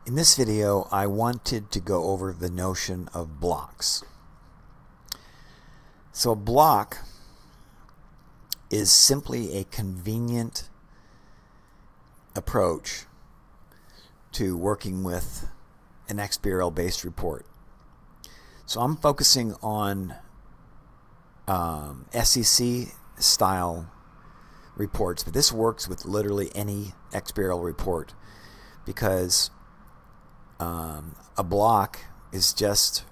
In this video, I wanted to go over the notion of blocks. So a block is simply a convenient approach to working with an XBRL-based report. So I'm focusing on SEC-style reports, but this works with literally any XBRL report because a block is just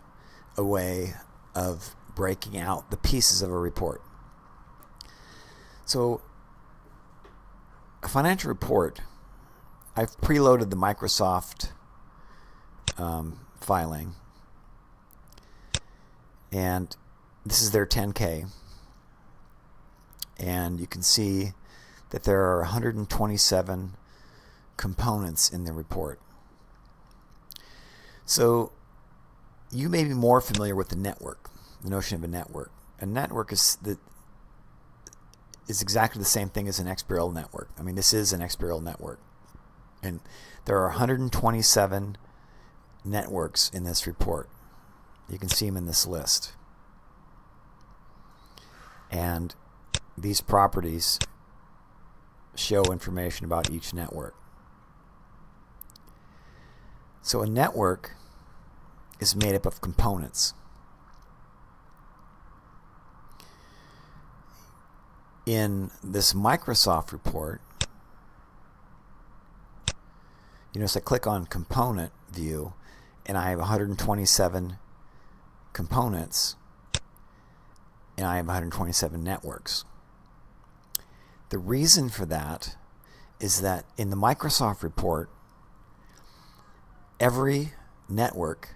a way of breaking out the pieces of a report. So a financial report, I've preloaded the Microsoft filing, and this is their 10K, and you can see that there are 127 components in the report. So you may be more familiar with the network, the notion of a network. A network is exactly the same thing as an XBRL network. I mean, this is an XBRL network. And there are 127 networks in this report. You can see them in this list. And these properties show information about each network. So a network is made up of components. In this Microsoft report, you notice I click on component view and I have 127 components and I have 127 networks. The reason for that is that in the Microsoft report, every network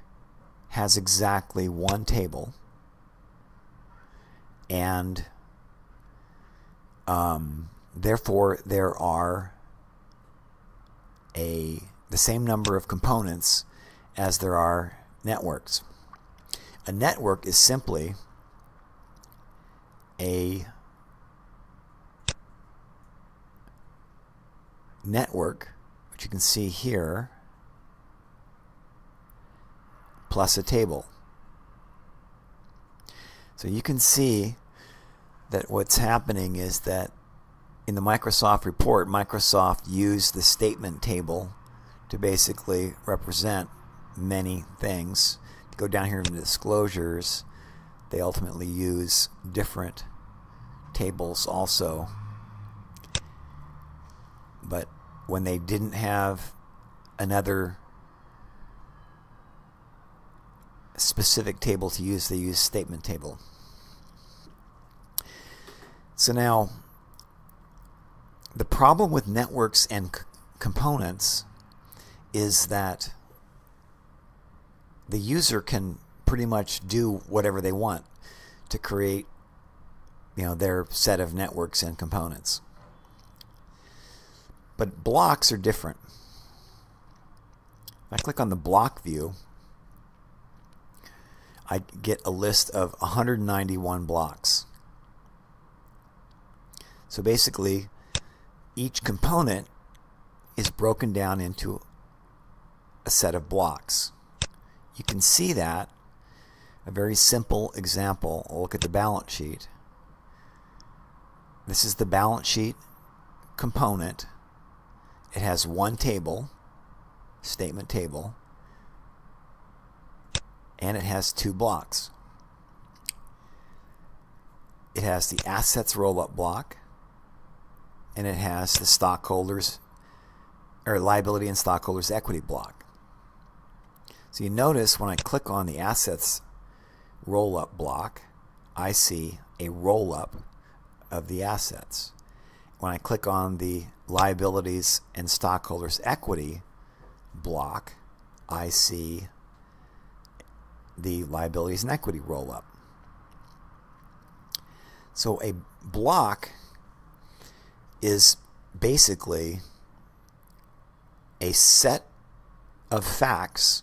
has exactly one table, and therefore there are the same number of components as there are networks. A network is simply a network, which you can see here, plus a table. So you can see that what's happening is that in the Microsoft report, Microsoft used the statement table to basically represent many things. If you go down here into disclosures, they ultimately use different tables also. But when they didn't have another specific table to use, they use statement table. So now the problem with networks and components is that the user can pretty much do whatever they want to create, their set of networks and components. But blocks are different. If I click on the block view, I get a list of 191 blocks. So basically, each component is broken down into a set of blocks. You can see that. A very simple example. I'll look at the balance sheet. This is the balance sheet component. It has one table, statement table, and it has two blocks. It has the assets roll-up block, and it has the stockholders, or liability and stockholders equity block. So you notice when I click on the assets roll-up block, I see a roll-up of the assets. When I click on the liabilities and stockholders equity block, I see the liabilities and equity roll up. So a block is basically a set of facts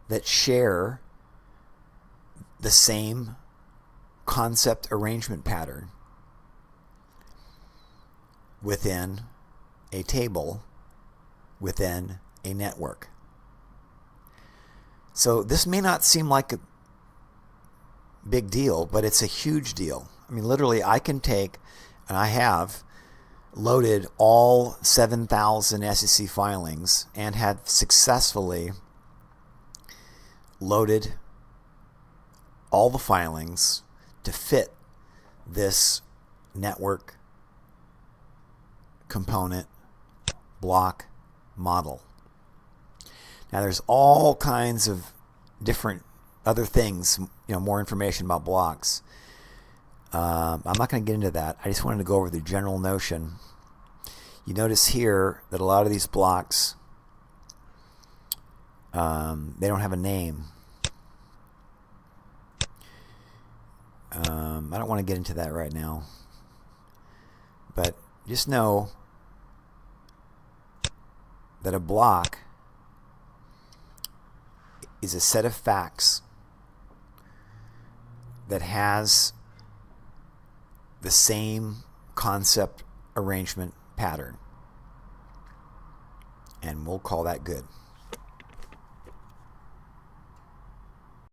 that share the same concept arrangement pattern within a table within a network. So this may not seem like a big deal, but it's a huge deal. I mean, literally, I can take, and I have, loaded all 7,000 SEC filings and have successfully loaded all the filings to fit this network component block model. Now there's all kinds of different other things, more information about blocks. I'm not going to get into that. I just wanted to go over the general notion. You notice here that a lot of these blocks, they don't have a name. I don't want to get into that right now. But just know that a block is a set of facts that has the same concept arrangement pattern. And we'll call that good.